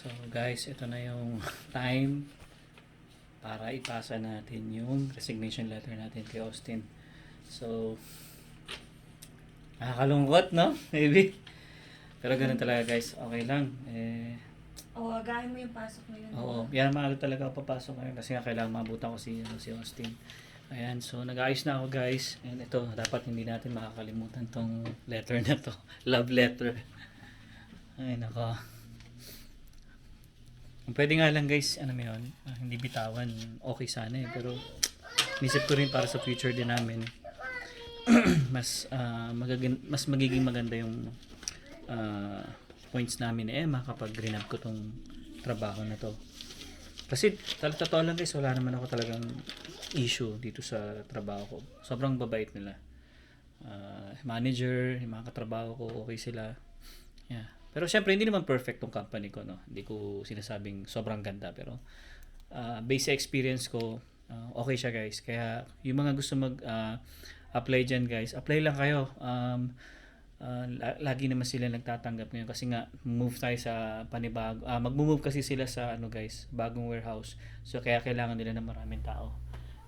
So guys, ito na yung time para ipasa natin yung resignation letter natin kay Austin. So, nakakalungkot, no? Maybe. Pero ganun talaga guys, okay lang. Oo, agahin mo yung pasok mo yun. Oo, yan maaga talaga ako papasok ngayon kasi nga kailangan mabutan ko si Austin. Ayan, so nag-ayos na ako guys. And ito, dapat hindi natin makakalimutan tong letter na to. Love letter. Ay, nako. Pwede nga lang guys, ano mo yun, hindi bitawan, okay sana eh. Pero, nisip ko rin para sa future din namin, mas magiging maganda yung points namin ni Emma kapag rinab ko tong trabaho na to. Kasi, totoo lang guys, wala naman ako talagang issue dito sa trabaho ko. Sobrang babait nila. Manager, yung mga katrabaho ko, okay sila. Yeah. Pero syempre hindi naman perfect tong company ko, no. Hindi ko sinasabing sobrang ganda, pero base sa experience ko, okay siya guys. Kaya yung mga gusto mag apply diyan guys, apply lang kayo. Lagi naman sila nagtatanggap ngayon kasi nga move tayo sa panibago. Magmo-move kasi sila sa ano guys, bagong warehouse. So kaya kailangan nila ng maraming tao.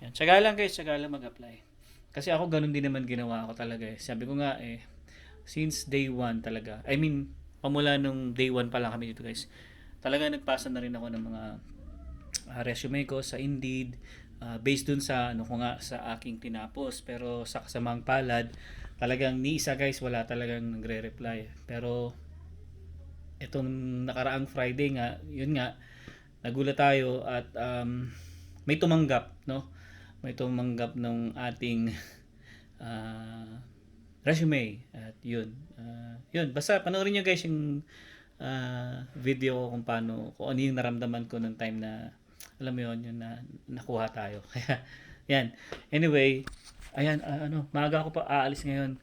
Yan. Tiyaga lang guys, tiyaga lang mag-apply. Kasi ako ganun din naman ginawa ko talaga eh. Sabi ko nga since day one talaga. I mean, pamula nung day 1 pa lang kami dito guys, talaga nagpasa na rin ako ng mga resume ko sa Indeed, based dun sa ano ko nga sa aking tinapos. Pero sa kasamang palad, talagang ni isa guys wala talagang nagre-reply. Pero itong nakaraang Friday nga, yun nga, nagulat tayo at may tumanggap, no? May tumanggap ng ating resume at yun basta panoorin nyo guys yung video ko kung ano yung naramdaman ko nung time na alam mo yun na nakuha tayo. Kaya yan, anyway, ayan, maaga ako pa aalis ngayon,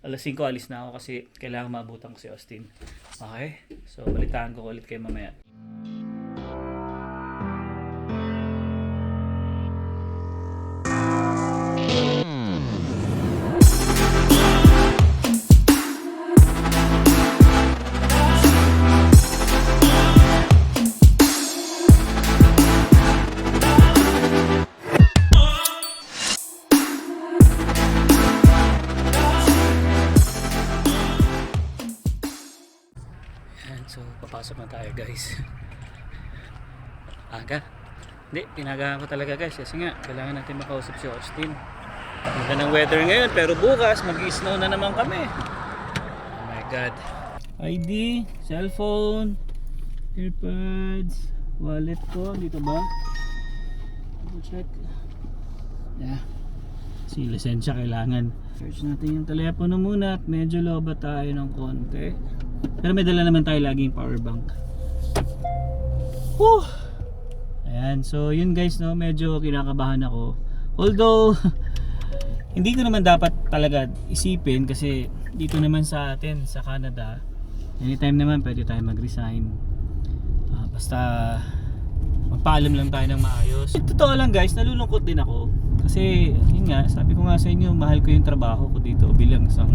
alas 5 alis na ako kasi kailangan maabutan ko si Austin. Okay, so balitaan ko ulit kayo mamaya. So, papasok na tayo guys. Aga? Hindi, pinagahan ko talaga guys kasi nga, kailangan natin makausap si Austin. Magandang weather ngayon pero bukas mag-i-snow na naman kami. Oh my god. ID, cellphone, earbuds, wallet ko, dito ba? Check. Yeah. Si lisensya kailangan. Search natin yung telepono muna at medyo loba tayo ng konti. Pero may dala naman tayo laging power bank. Whew! Ayan, so yun guys, no, medyo kinakabahan ako. Although hindi ko naman dapat talaga isipin kasi dito naman sa atin sa Canada, anytime naman pwede tayo mag-resign. Basta magpaalam lang tayo ng maayos. Totoo lang guys, nalulungkot din ako. Kasi yun nga, sabi ko nga sa inyo, mahal ko yung trabaho ko dito bilang isang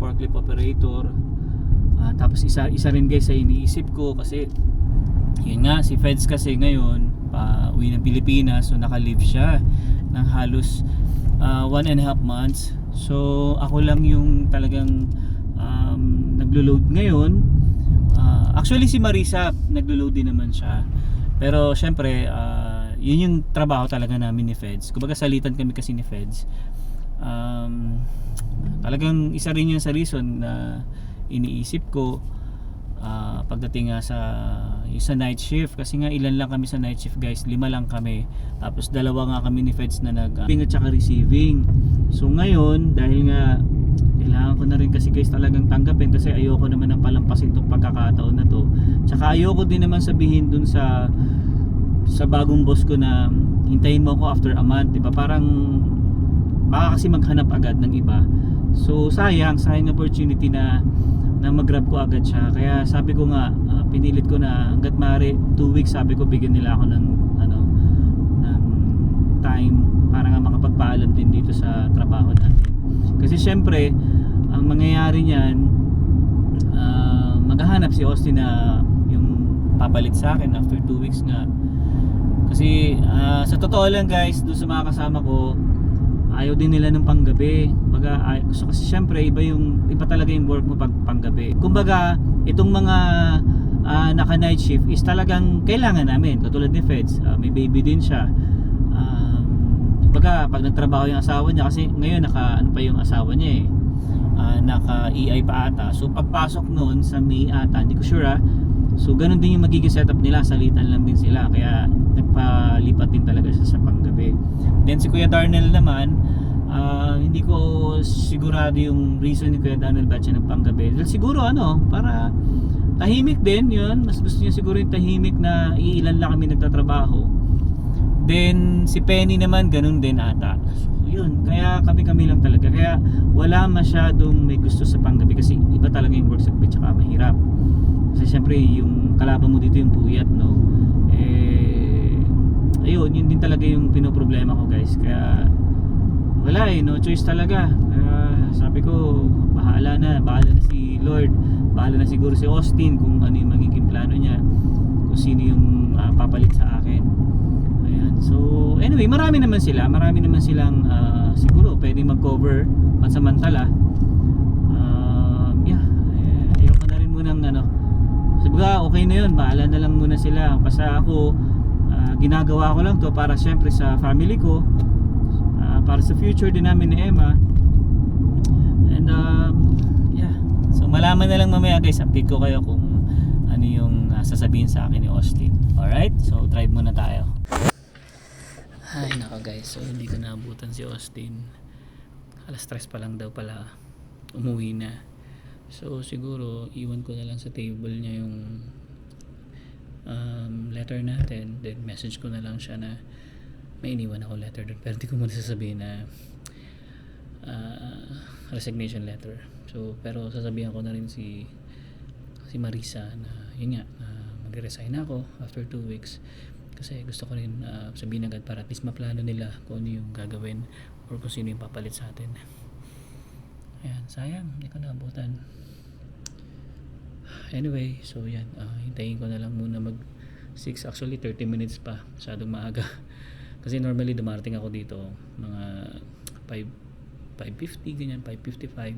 forklift operator. Tapos isa rin guys sa iniisip ko kasi yun nga, si Feds kasi ngayon uwi ng Pilipinas, so naka-leave siya ng halos 1.5 months. So ako lang yung talagang naglo-load ngayon. Actually si Marisa naglo-load din naman siya. Pero syempre yun yung trabaho talaga namin ni Feds. Kumbaga salitan kami kasi ni Feds. Talagang isa rin yun sa reason na iniisip ko pagdating nga sa night shift. Kasi nga ilan lang kami sa night shift guys, 5 lang kami. Tapos 2 nga kami ni Feds na nag-ping at saka receiving. So ngayon, dahil nga kailangan ko na rin kasi guys talagang tanggapin kasi ayoko naman ng palampasin tong pagkakataon na to. Tsaka ayoko din naman sabihin dun sa bagong boss ko na hintayin mo ako after a month, diba? Parang baka kasi maghanap agad ng iba. So sayang opportunity na mag-grab ko agad siya. Kaya sabi ko nga, pinilit ko na hangga't maaari 2 weeks, sabi ko bigyan nila ako ng time para nga makapagpaalam din dito sa trabaho natin. Kasi syempre ang mangyayari niyan, maghahanap si Austin na yung papalit sa akin after 2 weeks nga. Kasi sa totoo lang guys, doon sa mga kasama ko, ayaw din nila ng panggabi. So kasi syempre iba talaga yung work mo pag panggabi. Kumbaga, itong mga naka night shift is talagang kailangan namin. Katulad ni Feds, may baby din siya. Kumbaga, pag nagtrabaho yung asawa niya, kasi ngayon ano pa yung asawa niya naka EI pa ata. So pagpasok noon sa May ata, hindi ko sure So ganun din yung magiging setup nila, salitan lang din sila. Kaya nagpalipat din talaga siya sa panggabi. Then si Kuya Darnell naman, hindi ko sigurado yung reason ni Kuya Darnell ba't siya nagpanggabi. Dahil siguro para tahimik din yun. Mas gusto niya siguro yung tahimik na iilan lang kami nagtatrabaho. Then si Penny naman ganun din ata. So yun, kaya kami lang talaga. Kaya wala masyadong may gusto sa panggabi kasi iba talaga yung work sa gabi tsaka mahirap. Kasi syempre yung kalaban mo dito yung puyat, no? Ayun, yun din talaga yung pinoproblema ko guys. Kaya wala no choice talaga. Sabi ko, bahala na si Lord, bahala na siguro si Austin kung ano yung magiging plano niya, kung sino yung papalit sa akin. Ayan. So anyway, marami naman silang siguro pwedeng mag-cover pansamantala. Ayoko na rin munang sabaga okay na yun, bahala na lang muna sila. Basta ako ginagawa ko lang to para syempre sa family ko, para sa future din namin ni Emma. And so malaman na lang mamaya guys, update ko kayo kung ano yung sasabihin sa akin ni Austin. Alright, so drive muna tayo. Ay nako guys, so hindi ko naabutan si Austin. Alas 3 pa lang daw pala umuwi na. So siguro iwan ko na lang sa table niya yung letter natin, then message ko na lang siya na may iniwan ako letter doon, pero hindi ko muna sasabihin na resignation letter. So pero sasabihan ko na rin si Marisa na yun nga, magre-resign ako after 2 weeks kasi gusto ko rin sabihin agad para at least maplano nila kung ano yung gagawin or kung sino yung papalit sa atin. Ayan, sayang hindi ko naabutan. Anyway, so yan, hintayin ko na lang muna mag 6, actually 30 minutes pa, masyadong maaga. Kasi normally dumarating ako dito mga 5:50 ganyan, 5:55.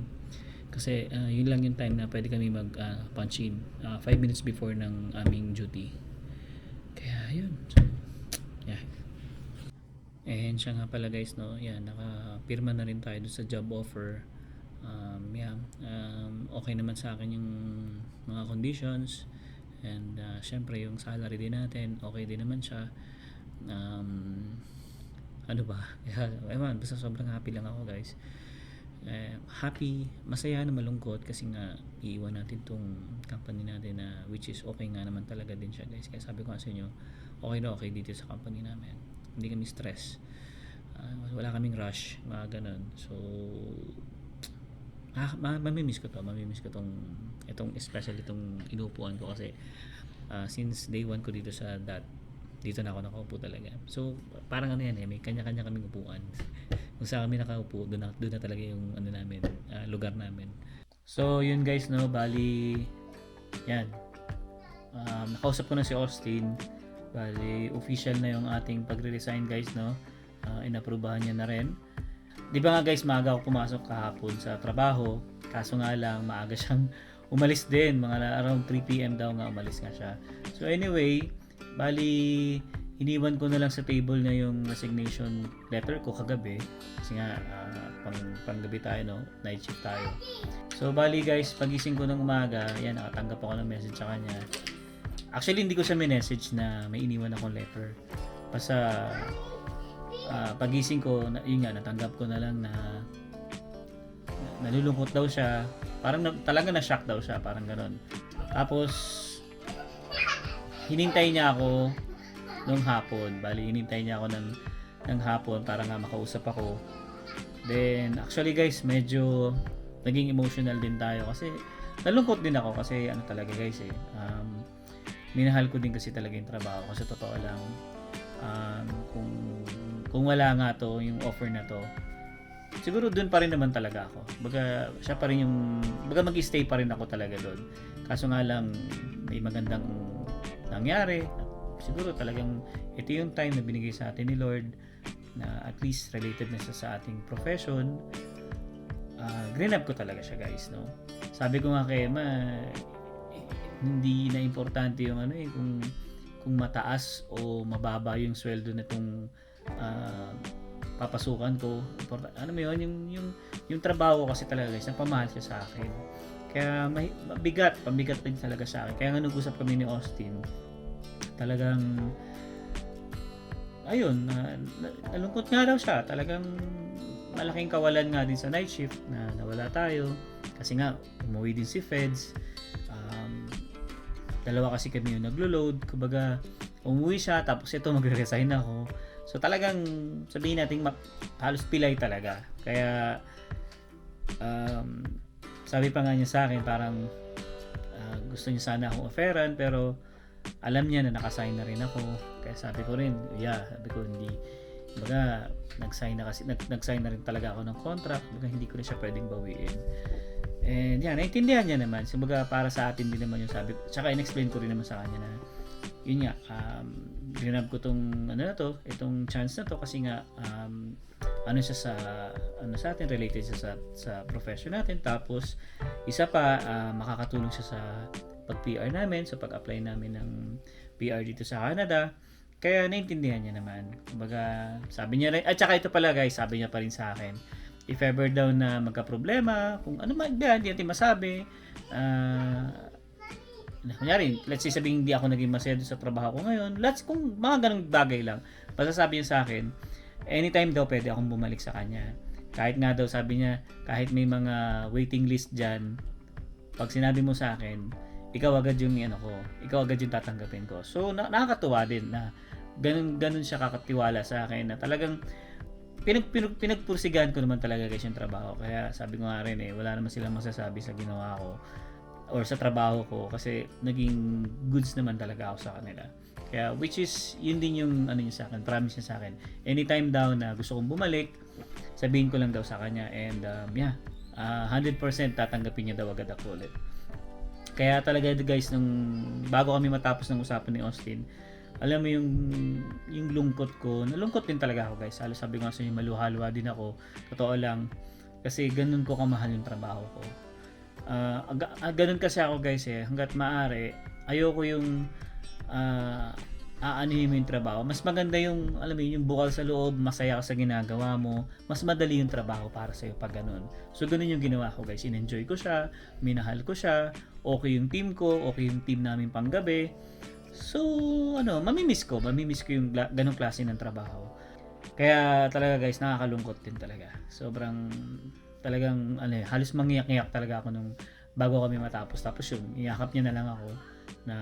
Kasi yun lang yung time na pwede kami mag punch in 5 minutes before ng aming duty. Kaya yun, so yeah. And siya nga pala guys, no, yan, nakapirma na rin tayo doon sa job offer. Okay naman sa akin yung mga conditions, and syempre yung salary din natin okay din naman siya. Ano ba, ewan, basta sobrang happy lang ako guys. Happy, masaya na malungkot kasi nga iiwan natin tong company natin na which is okay nga naman talaga din siya guys. Kaya sabi ko sa inyo, okay na okay dito sa company namin, hindi kami stress, wala kaming rush, mga ganun. So mamimiss ko itong especially itong inuupuan ko kasi since day 1 ko dito dito na ako nakaupo talaga. So parang yan may kanya-kanya kaming upuan. Kung saan kami nakaupo, doon na talaga yung namin, lugar namin. So yun guys, no, bali yan, nakausap ko na si Austin. Bali official na yung ating pagre-resign guys, no. Inaprubahan niya na rin. Di ba nga guys, maaga ako pumasok kahapon sa trabaho, kaso nga lang maaga siyang umalis din, mga around 3 PM daw nga umalis nga siya. So anyway, bali iniwan ko na lang sa table na yung resignation letter ko kagabi kasi nga panggabi tayo, no, night shift tayo. So bali guys, pagising ko ng umaga, yan, nakatanggap ako ng message sa kanya. Actually hindi ko siya message na may iniwan akong letter, basta pagising ko, yun nga, natanggap ko na lang na nalulungkot daw siya, parang talaga na-shock daw siya, parang gano'n. Tapos hinintay niya ako nung hapon, bali hinintay niya ako ng hapon para nga makausap ako. Then actually guys, medyo naging emotional din tayo kasi nalungkot din ako kasi talaga guys minahal ko din kasi talaga yung trabaho kasi totoo lang, kung wala nga to, yung offer na to, siguro doon pa rin naman talaga ako. Baga siya pa rin mag-stay pa rin ako talaga doon. Kaso nga lang may magandang nangyari. Siguro talagang ito yung time na binigay sa atin ni Lord na at least related na siya sa ating profession. Grinab ko talaga siya, guys, no. Sabi ko nga kay Emma, hindi na importante yung kung mataas o mababa yung sweldo nitong papasukan ko. Ano mo yun, yung trabaho kasi talaga, guys, napamahal siya sa akin. Kaya pambigat din talaga sa akin. Kaya nga nag-usap kami ni Austin, talagang ayun, nalungkot nga daw siya. Talagang malaking kawalan nga din sa night shift na nawala tayo. Kasi nga, umuwi din si Feds. Dalawa kasi kami yung naglo-load. Kumbaga, umuwi siya, tapos ito magre-resign ako. So talagang sabihin natin halos pilay talaga. Kaya sabi pa nga niya sa akin, parang gusto niya sana akong offeran, pero alam niya na nakasign na rin ako. Kaya sabi ko rin, sabi ko hindi. Kumbaga, nag-sign na rin talaga ako ng contract. Kumbaga, hindi ko na siya pwedeng bawiin. And naintindihan niya naman. Kumbaga, para sa atin din naman yung sabi ko. Tsaka in-explain ko rin naman sa kanya na yun nga, ginab ko itong chance na to kasi nga siya sa atin, related siya sa profession natin. Tapos isa pa, makakatulong siya sa pag-PR namin, sa pag-apply namin ng PR dito sa Canada. Kaya naintindihan niya naman. Kumbaga, sabi niya rin, at saka ito pala, guys, sabi niya pa rin sa akin, if ever daw na magka-problema, kung ano man yan, hindi natin masabi, kunyari, let's say sabihin hindi ako naging masaya sa trabaho ko ngayon, kung mga ganung bagay lang, basta sabi niya sa akin, anytime daw pwede akong bumalik sa kanya. Kahit nga daw, sabi niya, kahit may mga waiting list dyan, pag sinabi mo sa akin, ikaw agad yung ikaw agad yung tatanggapin ko. So, nakakatuwa din na ganun siya kakatiwala sa akin na talagang pinagpursigahan ko naman talaga, guys, yung trabaho. Kaya sabi ko nga rin, wala naman silang masasabi sa ginawa ko or sa trabaho ko kasi naging goods naman talaga ako sa kanila. Kaya which is yun din yung niya sa akin, promise niya sa akin. Anytime daw na gusto kong bumalik, sabihin ko lang daw sa kanya, and 100% tatanggapin niya daw agad ako ulit. Kaya talaga, guys, bago kami matapos ng usapan ni Austin, alam mo yung lungkot ko, nalungkot din talaga ako, guys. Halos sabi ko nga sa inyo, maluha-luha din ako. Totoo lang, kasi ganun ko kamahal yung trabaho ko. Ganun kasi ako, guys, hanggat maaari, ayoko yung aanuhin mo yung trabaho. Mas maganda yung, alam mo yung bukal sa loob, masaya ka sa ginagawa mo, mas madali yung trabaho para sa'yo pag ganun. So, ganun yung ginawa ko, guys. In-enjoy ko siya, minahal ko siya, okay yung team ko, okay yung team namin panggabi. So, mamimiss ko yung ganung klase ng trabaho. Kaya talaga, guys, nakakalungkot din talaga. Sobrang, talagang, halos mangiyak-iyak talaga ako nung bago kami matapos. Tapos yung iyakap niya na lang ako na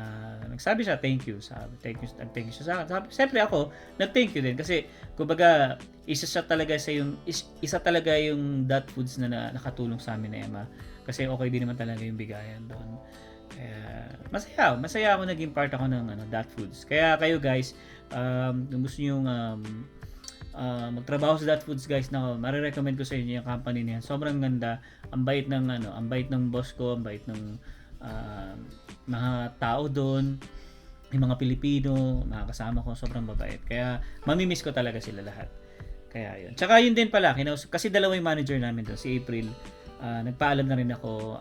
nagsabi siya thank you siya sa akin. Siyempre ako nag-thank you din kasi kumbaga isa talaga yung Dot Foods na nakatulong sa amin na Emma kasi okay din naman talaga yung bigayan doon. Kaya masaya ako naging part ako ng Dot Foods. Kaya kayo, guys, kung gusto niyo magtrabaho sa Dot Foods, guys, marirecommend ko sa inyo yung company niyan. Sobrang ganda. Ang bait ng boss ko, ang bait ng mga tao doon, yung mga Pilipino, mga kasama ko, sobrang babait. Kaya mamimiss ko talaga sila lahat. Kaya yun. Tsaka yun din pala, kasi dalawa yung manager namin doon, si April. Nagpaalam na rin ako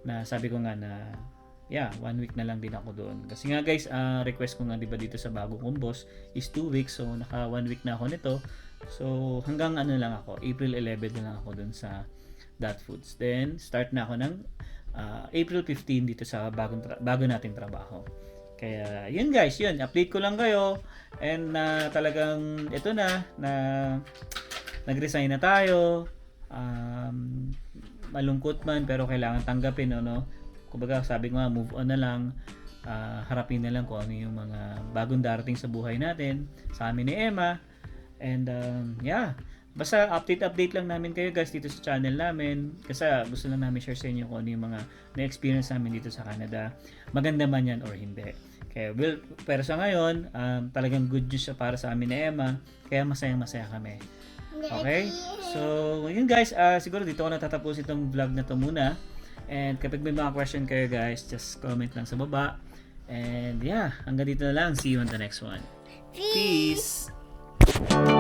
na sabi ko nga na 1 week na lang din ako doon. Kasi nga, guys, request ko nga diba dito sa bagong kong boss is 2 weeks. So naka 1 week na ako nito. So hanggang lang ako, April 11 na lang ako doon sa Dot Foods. Then start na ako ng April 15 dito sa bago nating trabaho. Kaya yun, guys, update ko lang kayo, and talagang ito na nag-resign na tayo. Malungkot man pero kailangan tanggapin, kumbaga sabi ko nga, move on na lang, harapin na lang kung ano yung mga bagong darating sa buhay natin, sa amin ni Emma. And basta update lang namin kayo, guys, dito sa channel namin. Kasi gusto lang namin share sa inyo kung ano yung mga na-experience namin dito sa Canada. Maganda man yan or hindi. Kaya, pero sa ngayon, talagang good news siya para sa amin ni Emma. Kaya masayang-masaya kami. Okay? So, yun, guys. Siguro dito ko natatapos itong vlog na to muna. And kapag may mga question kayo, guys, just comment lang sa baba. And yeah, hanggang dito na lang. See you on the next one. Peace. Peace!